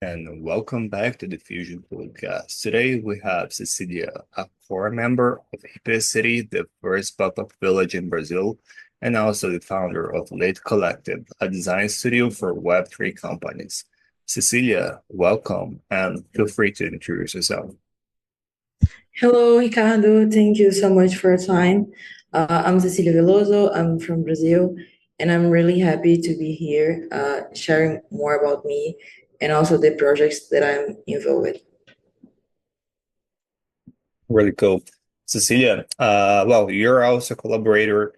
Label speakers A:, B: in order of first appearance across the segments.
A: And welcome back to the Diffusion podcast. Today we have Cecília, a core member of Ipê City, the first pop-up village in Brazil, and also the founder of Late Collective, a design studio for Web3 companies. Cecília, welcome, and feel free to introduce yourself.
B: Hello, Ricardo. Thank you so much for your time. I'm Cecília Veloso. I'm from Brazil, and I'm really happy to be here sharing more about me and also the projects that I'm involved with.
A: Really cool. Cecília, well, you're also a collaborator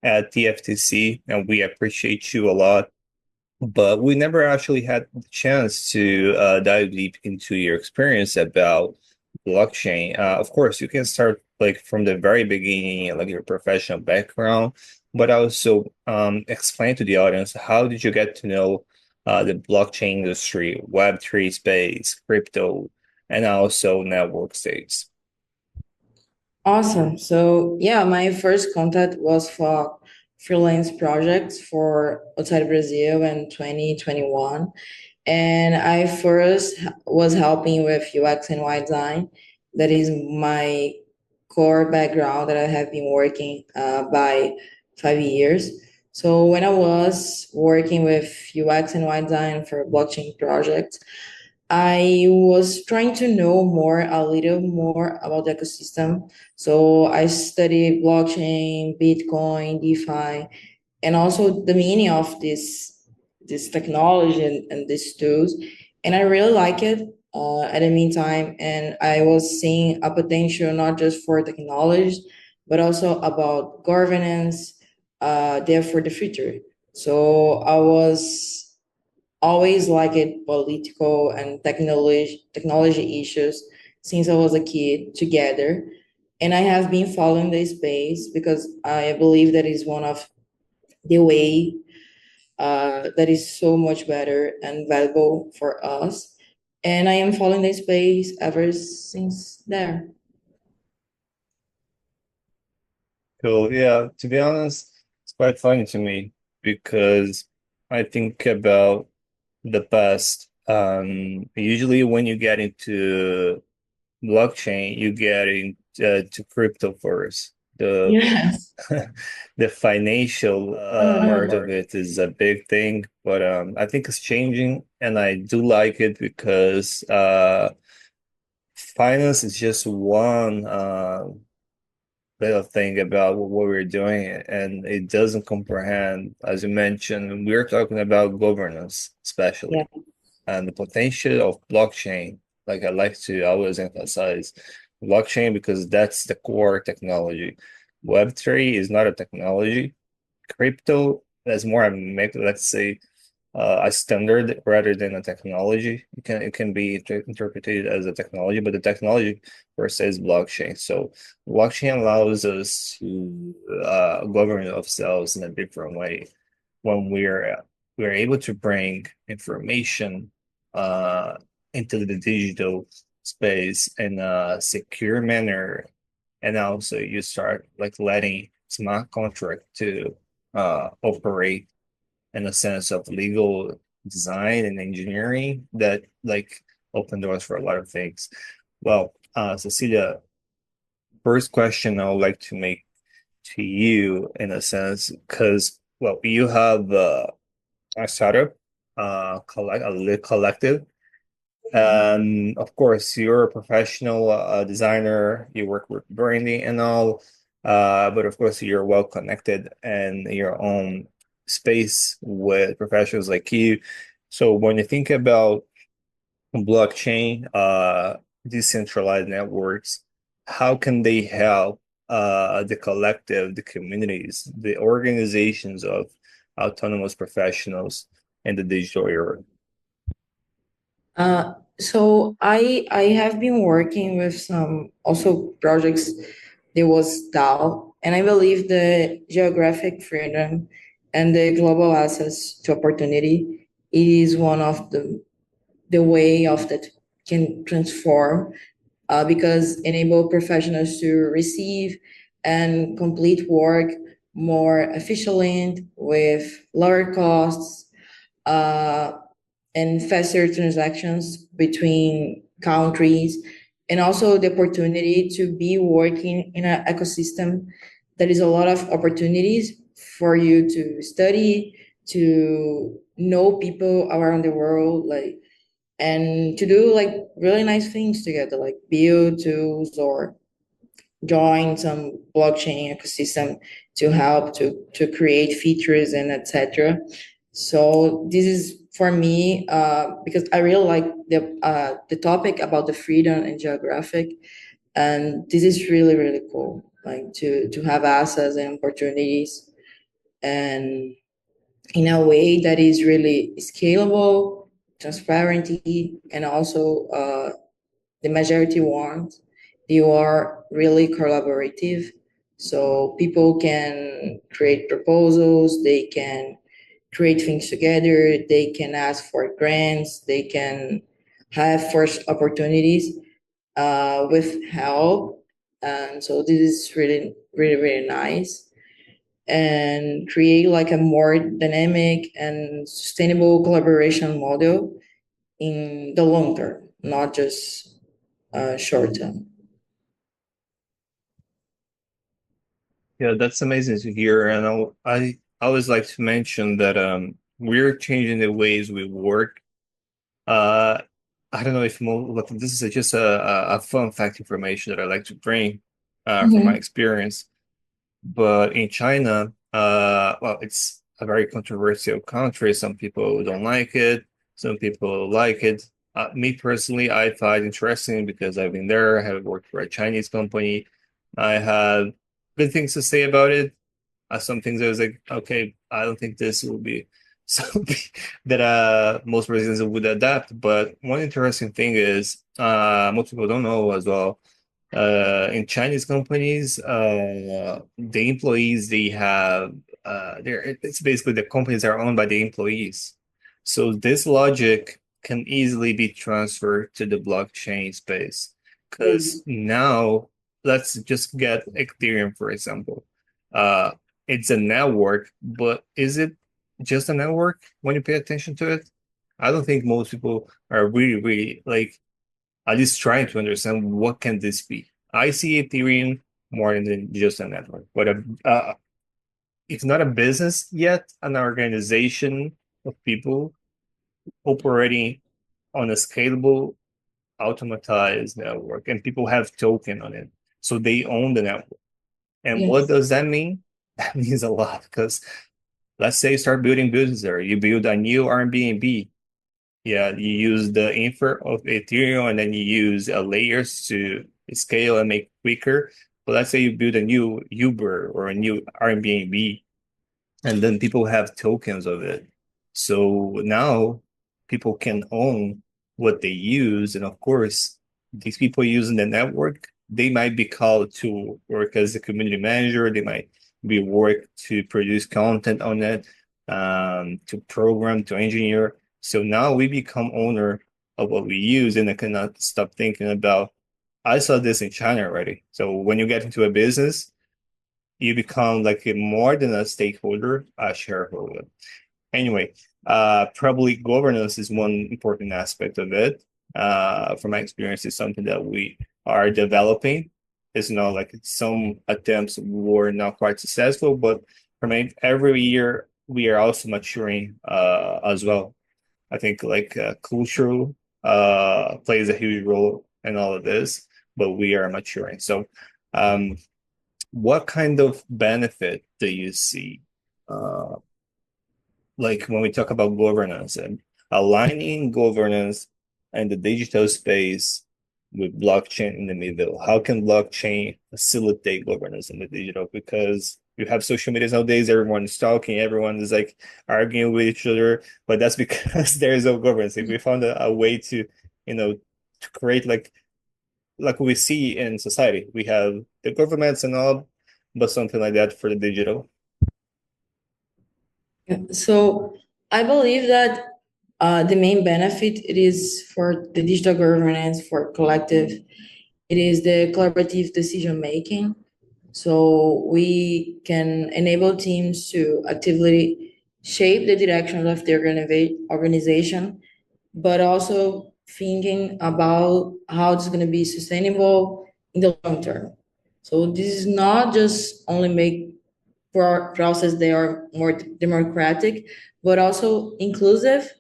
A: at the FTC, and we appreciate you a lot. But we never actually had the chance to dive deep into your experience about blockchain. Of course, you can start like from the very beginning, like your professional background, but also explain to the audience how did you get to know the blockchain industry, Web3 space, crypto, and also network states.
B: Awesome. So, yeah, my first contact was for freelance projects for outside Brazil in 2021. And I first was helping with UX and UI design. That is my core background that I have been working by 5 years. So when I was working with UX and UI design for blockchain projects, I was trying to know a little more about the ecosystem. So I studied blockchain, Bitcoin, DeFi, and also the meaning of this technology and these tools. And I really like it at the meantime. And I was seeing a potential not just for technology, but also about governance there for the future. So I was always liked political and technology issues since I was a kid together. And I have been following the space because I believe that is one of the way that is so much better and valuable for us. And I am following the space ever since there.
A: Cool. Yeah, to be honest, it's quite funny to me because I think about the past. Usually when you get into blockchain, you get into to crypto first. The
B: Yes.
A: the financial part of
B: Part.
A: it is a big thing, but I think it's changing, and I do like it because finance is just one little thing about what we're doing, and it doesn't comprehend, as you mentioned, we're talking about governance,
B: Yeah.
A: especially, and the potential of blockchain. Like I like to always emphasize blockchain because that's the core technology. Web3 is not a technology. Crypto is more a, let's say, a standard rather than a technology. It can be interpreted as a technology, but the technology per se is blockchain. So blockchain allows us to govern ourselves in a different way when we're able to bring information uh, into the digital space in a secure manner, and also you start like letting smart contract to operate in a sense of legal design and engineering that like open doors for a lot of things. Well, Cecilia, first question I would like to make to you in a sense, because well, you have a startup, a collective, and of course you're a professional designer. You work with branding and all, but of course you're well connected in your own space with professionals like you. So when you think about blockchain, decentralized networks, how can they help the collective, the communities, the organizations of autonomous professionals in the digital era?
B: So I have been working with some also projects. There was DAO, and I believe the geographic freedom and the global access to opportunity is one of the way of that can transform because enable professionals to receive and complete work more efficiently with lower costs. Uh, and faster transactions between countries, and also the opportunity to be working in an ecosystem that is a lot of opportunities for you to study, to know people around the world, like, and to do like really nice things together, like build tools or join some blockchain ecosystem to help to create features and etc. So this is for me, because I really like the topic about the freedom and geographic, and this is really really cool, like to have access and opportunities, and in a way that is really scalable, transparent, and also the majority want. You are really collaborative. So people can create proposals, they can create things together, they can ask for grants, they can have first opportunities with help. And so this is really, really, really nice, and create like a more dynamic and sustainable collaboration model in the long term, not just short term.
A: Yeah, that's amazing to hear. And I always like to mention that we're changing the ways we work. Uh, I don't know if more, look, this is just a fun fact information that I like to bring from my
B: Mm-hmm.
A: experience. But in China, well, it's a very controversial country. Some people don't like it, some people like it. Me personally, I find interesting because I've been there. I have worked for a Chinese company. I have good things to say about it. Some things I was like, okay, I don't think this will be something that most Brazilians would adapt. But one interesting thing is, most people don't know as well. In Chinese companies, the employees they have, it's basically the companies are owned by the employees. So this logic can easily be transferred to the blockchain space. Because
B: Mm.
A: now, let's just get Ethereum, for example. Uh, it's a network, but is it just a network when you pay attention to it? I don't think most people are really like at least trying to understand what can this be. I see Ethereum more than just a network, but it's not a business yet, an organization of people operating on a scalable, automatized network, and people have token on it, so they own the network. And what
B: Yes.
A: does that mean? That means a lot because let's say you start building business there, you build a new Airbnb. Yeah, you use the infra of Ethereum and then you use layers to scale and make quicker. But let's say you build a new Uber or a new Airbnb, and then people have tokens of it. So now people can own what they use. And of course, these people using the network, they might be called to work as a community manager. They might be work to produce content on it, to program, to engineer. So now we become owner of what we use, and I cannot stop thinking about. I saw this in China already. So when you get into a business, you become like a more than a stakeholder, a shareholder. Anyway, probably governance is one important aspect of it. From my experience, it's something that we are developing. It's not like some attempts were not quite successful, but from every year we are also maturing as well. I think like cultural plays a huge role in all of this, but we are maturing. So um, what kind of benefit do you see, uh, like when we talk about governance and aligning governance and the digital space with blockchain in the middle? How can blockchain facilitate governance in the digital? Because you have social media nowadays, everyone is talking, everyone is like arguing with each other, but that's because there is no governance. If we found a way to, to create like we see in society. We have the governments and all, but something like that for the digital.
B: Yeah. So I believe that the main benefit it is for the digital governance for collective. It is the collaborative decision making. So we can enable teams to actively shape the direction of the organization but also thinking about how it's going to be sustainable in the long term. So this is not just only make process they are more democratic, but also inclusive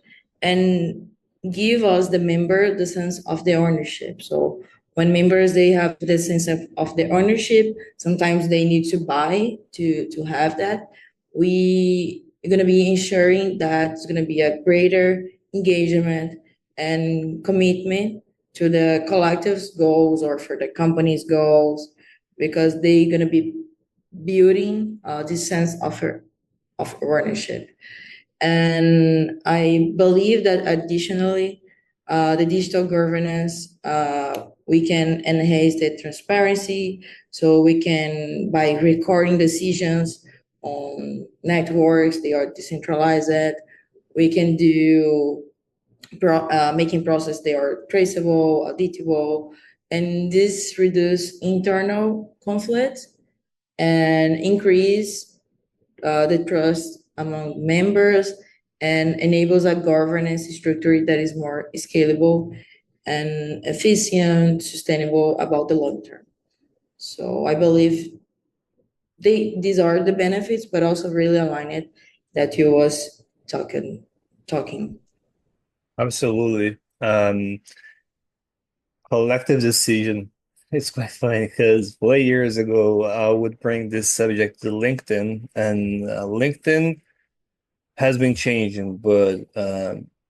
B: and give us the member the sense of the ownership. So when members they have the sense of the ownership, sometimes they need to buy to have that. We are going to be ensuring that it's going to be a greater engagement and commitment to the collective's goals or for the company's goals because they're going to be building this sense of ownership. And I believe that additionally, the digital governance, we can enhance the transparency. So we can, by recording decisions on networks, they are decentralized. We can do making process they are traceable, auditable, and this reduce internal conflicts and increase the trust among members and enables a governance structure that is more scalable and efficient, sustainable about the long term. So I believe these are the benefits, but also really aligned that you was talking.
A: Absolutely. Collective decision. It's quite funny because 4 years ago, I would bring this subject to LinkedIn, and LinkedIn has been changing, but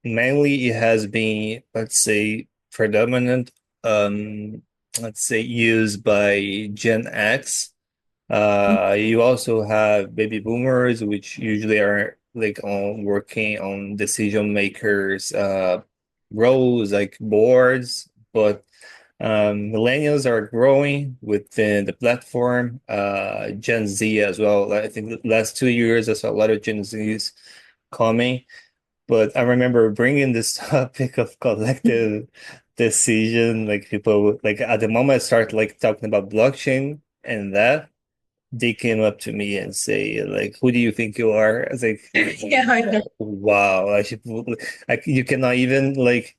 A: mainly it has been, let's say, predominant, let's say, used by Gen X. You also have baby boomers, which usually are like on working on decision makers roles like boards, but millennials are growing within the platform. Gen Z as well. I think the last 2 years, I saw a lot of Gen Zs coming. But I remember bringing this topic of collective decision, like people, like at the moment I start like talking about blockchain and that, they came up to me and say, like, who do you think you are? I was like,
B: Yeah, I know.
A: wow, you cannot even like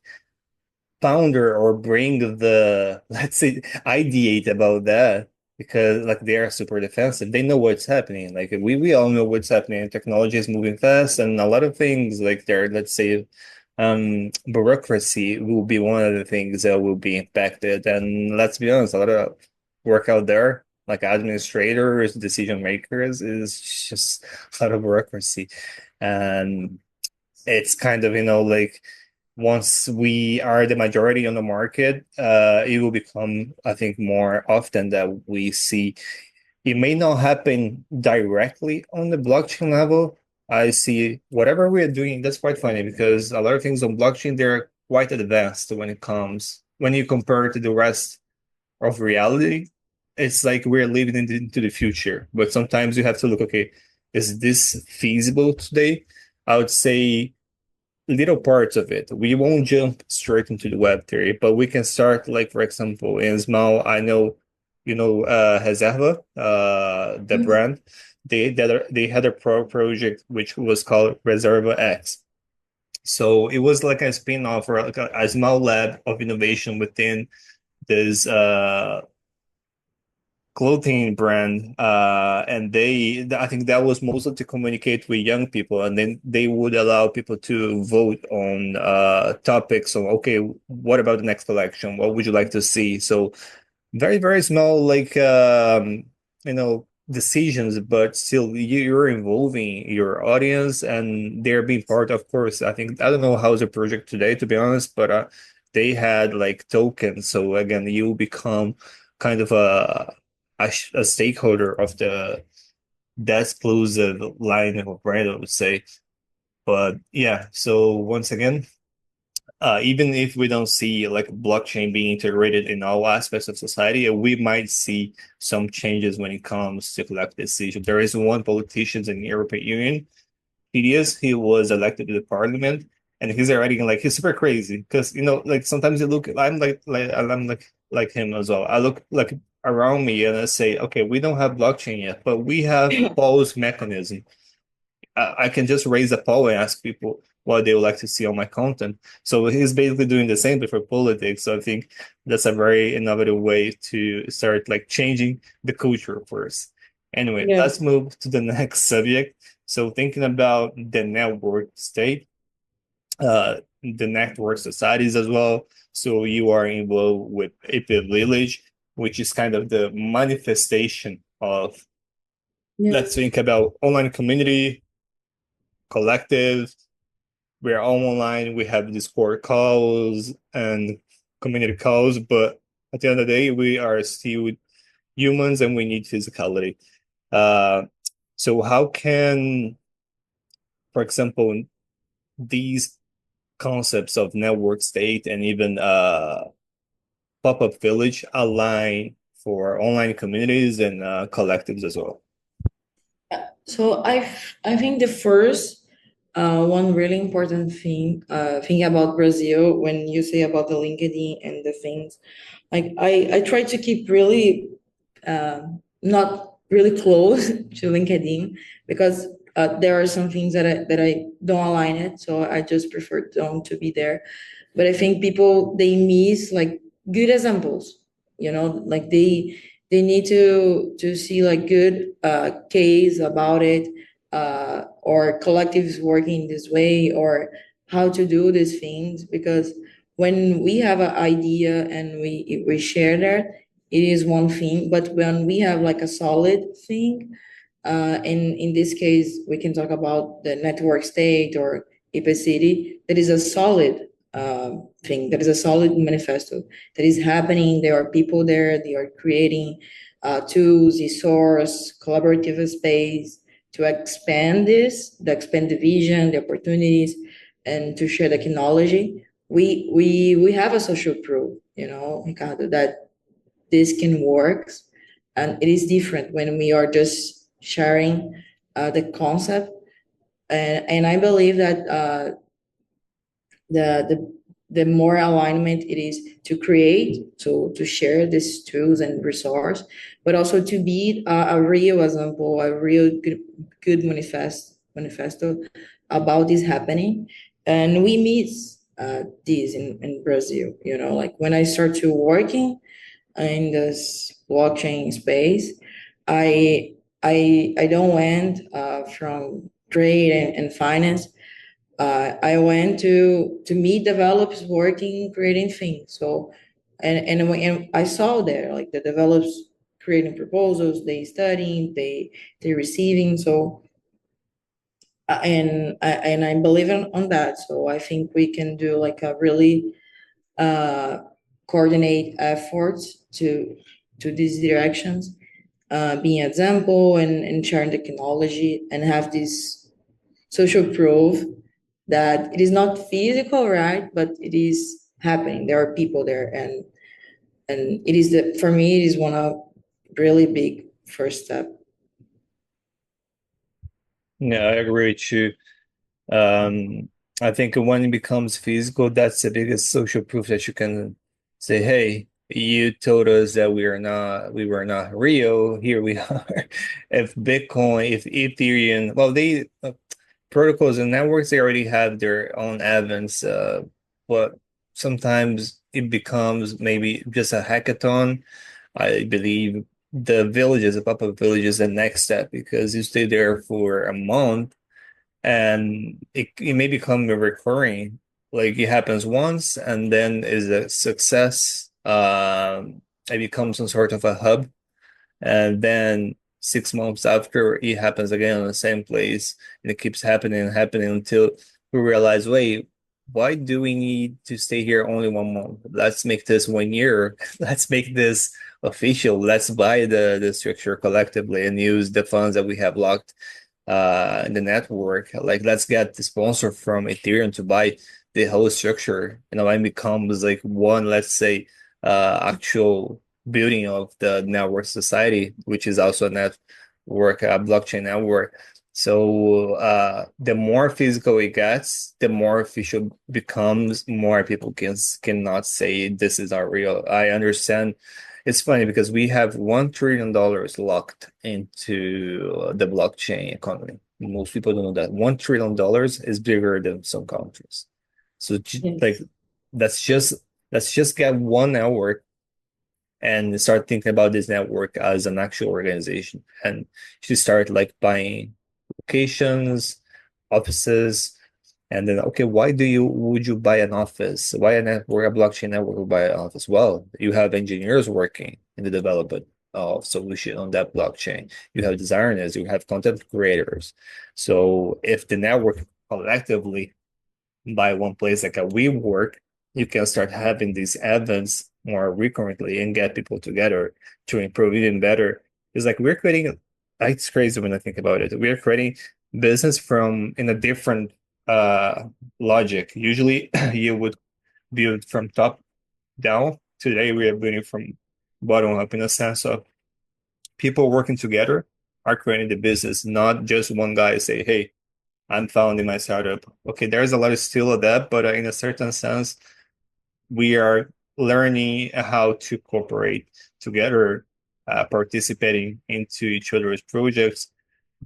A: founder or bring the, let's say, ideate about that because like they are super defensive. They know what's happening. Like we all know what's happening. Technology is moving fast, and a lot of things like there, let's say, bureaucracy will be one of the things that will be impacted. And let's be honest, a lot of work out there, like administrators, decision makers, is just a lot of bureaucracy. And it's kind of, like once we are the majority on the market, it will become, I think, more often that we see. It may not happen directly on the blockchain level. I see whatever we are doing, that's quite funny because a lot of things on blockchain, they're quite advanced when you compare to the rest of reality. It's like we're living into the future, but sometimes you have to look, okay, is this feasible today? I would say little parts of it. We won't jump straight into the web theory, but we can start, like, for example, in small. I know, Reserva, the brand. They had a project which was called Reserva X. So it was like a spin-off or like a small lab of innovation within this clothing brand, and I think that was mostly to communicate with young people, and then they would allow people to vote on topics. So okay, what about the next collection? What would you like to see? So very, very small, like decisions, but still you're involving your audience and they're being part. Of course, I don't know how's the project today, to be honest, but they had like tokens. So again, you become kind of a stakeholder of that exclusive line of brand, I would say. But yeah, so once again, even if we don't see like blockchain being integrated in all aspects of society, we might see some changes when it comes to collective decision. There is one politician in the European Union. He was elected to the parliament, and he's already like he's super crazy because like sometimes you look, I'm like him as well. I look like around me and I say, okay, we don't have blockchain yet, but we have pause mechanism. I can just raise a poll and ask people, what they would like to see on my content. So he's basically doing the same but for politics. So I think that's a very innovative way to start like changing the culture first. Anyway,
B: Yeah.
A: let's move to the next subject. So thinking about the network state, the network societies as well. So you are involved with Ipê Village, which is kind of the manifestation of,
B: Yeah.
A: let's think about online community, collective. We're all online. We have Discord calls and community calls, but at the end of the day, we are still humans and we need physicality. Uh, so how can, for example, these concepts of network state and even pop-up village align for online communities and collectives as well?
B: So I think the first one really important thing about Brazil when you say about the LinkedIn and the things, like I try to keep really not really close to LinkedIn because there are some things that I don't align it, so I just prefer them to be there. But I think people they miss like good examples, like they need to see like good case about it, or collectives working this way, or how to do these things, because when we have an idea and we share that, it is one thing. But when we have like a solid thing, in this case, we can talk about the network state or Ipê City. That is a solid thing. That is a solid manifesto that is happening. There are people there. They are creating tools, resource, collaborative space to expand this, to expand the vision, the opportunities, and to share the technology. We have a social proof, Ricardo, that this can work, and it is different when we are just sharing the concept. And I believe that the the more alignment it is to create, to share these tools and resource, but also to be a real example, a real good manifesto about this happening. And we miss this in Brazil. Like when I start to working in this blockchain space, I I don't went from trade and finance. I went to meet developers working creating things. So and I saw there like the developers creating proposals, they studying, they receiving. So and I believe on that. So I think we can do like a really uh, coordinate efforts to these directions, being example and sharing technology and have this social proof that it is not physical, right? But it is happening. There are people there, and it is for me it is one of really big first step.
A: Yeah, I agree with you. Um, I think when it becomes physical, that's the biggest social proof that you can say, hey, you told us that we were not real. Here we are. If Bitcoin, if Ethereum, well, they protocols and networks, they already have their own evidence, but sometimes it becomes maybe just a hackathon. I believe the villages, the pop-up village is the next step because you stay there for a month and it may become a recurring, like it happens once and then is a success. It becomes some sort of a hub, and then 6 months after it happens again in the same place, and it keeps happening and happening until we realize, wait, why do we need to stay here only 1 month? Let's make this 1 year. Let's make this official. Let's buy the structure collectively and use the funds that we have locked in the network. Like let's get the sponsor from Ethereum to buy the whole structure. And it becomes like one, let's say, actual building of the network society, which is also a network, a blockchain network. So the more physical it gets, the more official becomes, more people cannot say this is not real. I understand. It's funny because we have $1 trillion locked into the blockchain economy. Most people don't know that $1 trillion is bigger than some countries. So like
B: Yes.
A: let's just get one network and start thinking about this network as an actual organization and to start like buying locations, offices, and then okay, why would you buy an office? Why a network, a blockchain network would buy an office? Well, you have engineers working in the development of solution on that blockchain. You have designers, you have content creators. So if the network collectively by one place like a WeWork, you can start having these events more recurrently and get people together to improve even better. It's like we're creating, it's crazy when I think about it. We're creating business from in a different logic. Usually you would build from top down. Today we are building from bottom up in a sense of people working together are creating the business, not just one guy say, hey, I'm founding my startup. Okay, there's a lot of still of that, but in a certain sense, we are learning how to cooperate together, participating into each other's projects,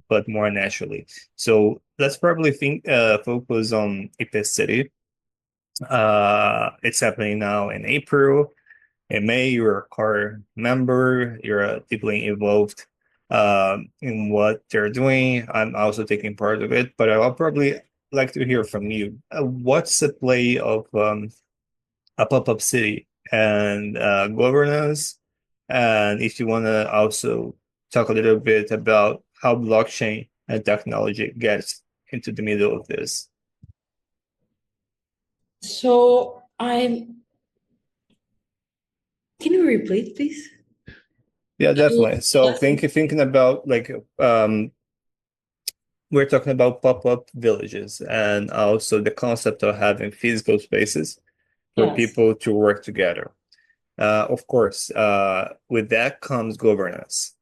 A: but more naturally. So let's probably focus on Ipê City. It's happening now in April. In May, you're a core member, you're deeply involved in what they're doing. I'm also taking part of it, but I'll probably like to hear from you. What's the play of a pop-up city and governance? And if you want to also talk a little bit about how blockchain and technology gets into the middle of this.
B: So I'm, can you repeat, please?
A: Yeah,
B: Can you
A: definitely. So thinking about like we're talking about pop-up villages and also the concept of having physical spaces for
B: Yes.
A: people to work together. Of course, with that comes governance.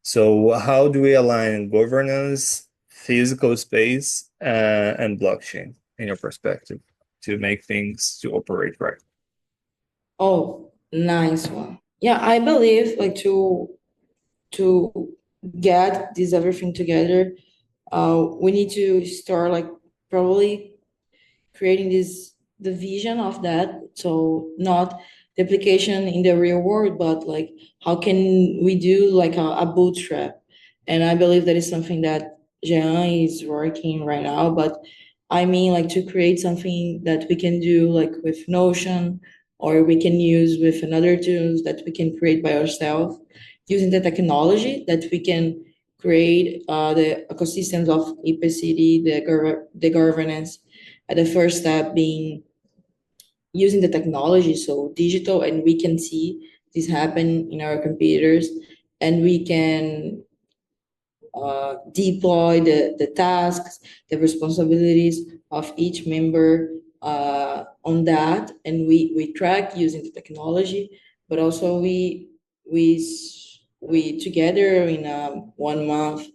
A: So how do we align governance, physical space, and blockchain in your perspective to make things to operate right?
B: Oh, nice one. Yeah, I believe like to get this everything together, we need to start like probably creating this the vision of that. So not the application in the real world, but like how can we do like a bootstrap? And I believe that is something that Jean is working right now. But I mean like to create something that we can do like with Notion or we can use with another tools that we can create by ourselves using the technology that we can create the ecosystems of Ipê City, the governance, the first step being using the technology, so digital, and we can see this happen in our computers, and we can deploy the tasks, the responsibilities of each member on that, and we track using the technology, but also we together in 1 month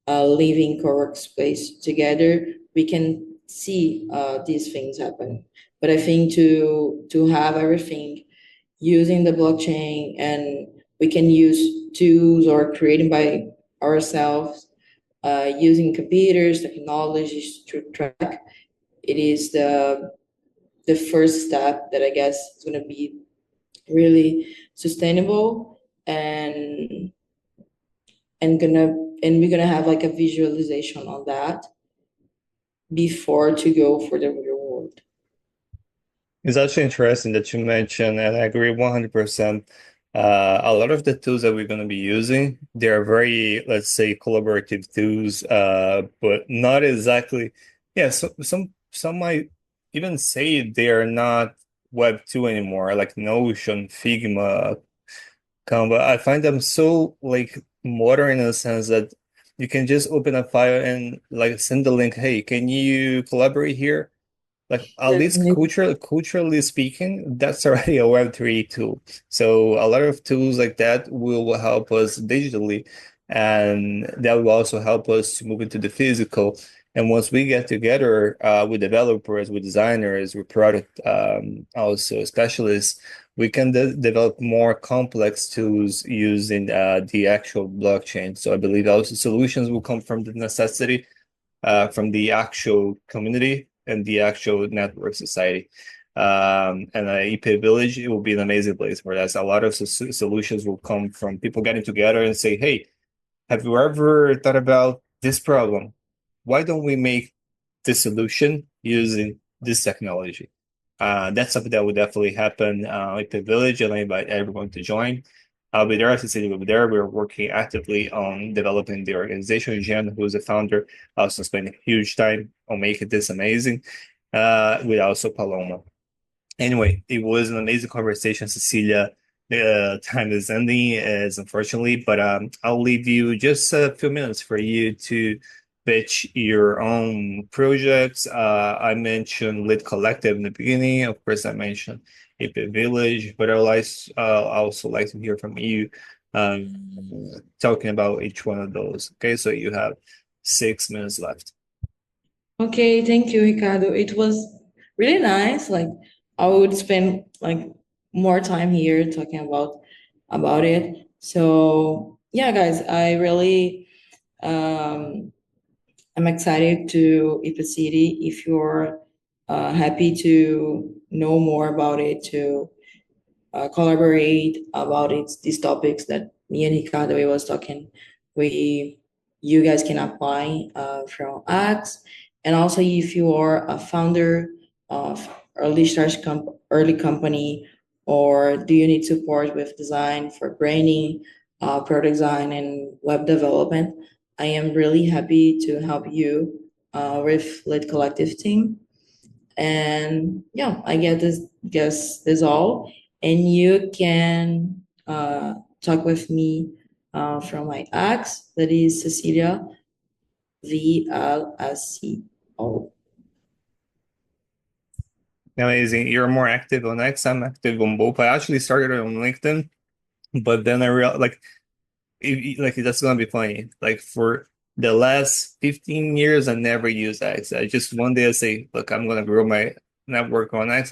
B: living co-work space together, we can see these things happen. But I think to have everything using the blockchain and we can use tools or creating by ourselves using computers, technologies to track. It is the first step that I guess is going to be really sustainable and gonna and we're gonna have like a visualization on that before to go for the real world.
A: It's actually interesting that you mentioned, and I agree 100%. A lot of the tools that we're going to be using, they are very, let's say, collaborative tools, but not exactly. Yeah, so some might even say they are not Web 2 anymore, like Notion, Figma, Canva. I find them so like modern in a sense that you can just open a file and like send the link, hey, can you collaborate here? Like at least
B: Definitely.
A: culturally speaking, that's already a Web3 tool. So a lot of tools like that will help us digitally, and that will also help us to move into the physical. And once we get together with developers, with designers, with product also specialists, we can develop more complex tools using the actual blockchain. So I believe also solutions will come from the necessity from the actual community and the actual network society. And Ipê Village, it will be an amazing place for that. A lot of solutions will come from people getting together and say, hey, have you ever thought about this problem? Why don't we make the solution using this technology? That's something that will definitely happen at the village, and I invite everyone to join. I'll be there, Cecília will be there. We're working actively on developing the organization. Jean, who's the founder, also spent a huge time on making this amazing, with also Paloma. Anyway, it was an amazing conversation, Cecília. The time is ending, as unfortunately, but I'll leave you just a few minutes for you to pitch your own projects. I mentioned Lit Collective in the beginning. Of course, I mentioned Ipê Village, but also like to hear from you, talking about each one of those. Okay, so you have 6 minutes left.
B: Okay, thank you, Ricardo. It was really nice. Like I would spend like more time here talking about it. So yeah, guys, I really I'm excited to Ipê City. If you're happy to know more about it, to collaborate about it, these topics that me and Ricardo was talking, we you guys can apply from Axe. And also, if you are a founder of early company, or do you need support with design for branding, product design, and web development, I am really happy to help you with Lit Collective team. And yeah, I guess this all. And you can talk with me from my ex, that is Cecilia VLSCO.
A: Amazing. You're more active on X. I'm active on both. I actually started on LinkedIn, but then I realized like that's gonna be funny. Like for the last 15 years, I never used X. I just one day I say, look, I'm gonna grow my network on X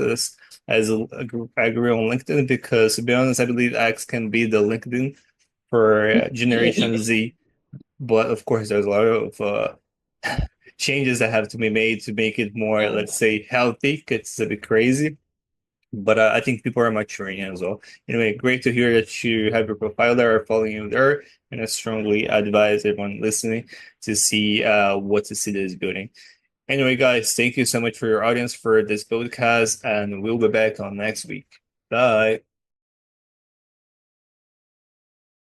A: I grew on LinkedIn because to be honest, I believe X can be the LinkedIn for Generation Z. But of course, there's a lot of changes that have to be made to make it more, let's say, healthy. It's a bit crazy. But I think people are maturing as well. Anyway, great to hear that you have your profile there or following you there. And I strongly advise everyone listening to see what the city is building. Anyway, guys, thank you so much for your audience for this podcast, and we'll be back on next week. Bye.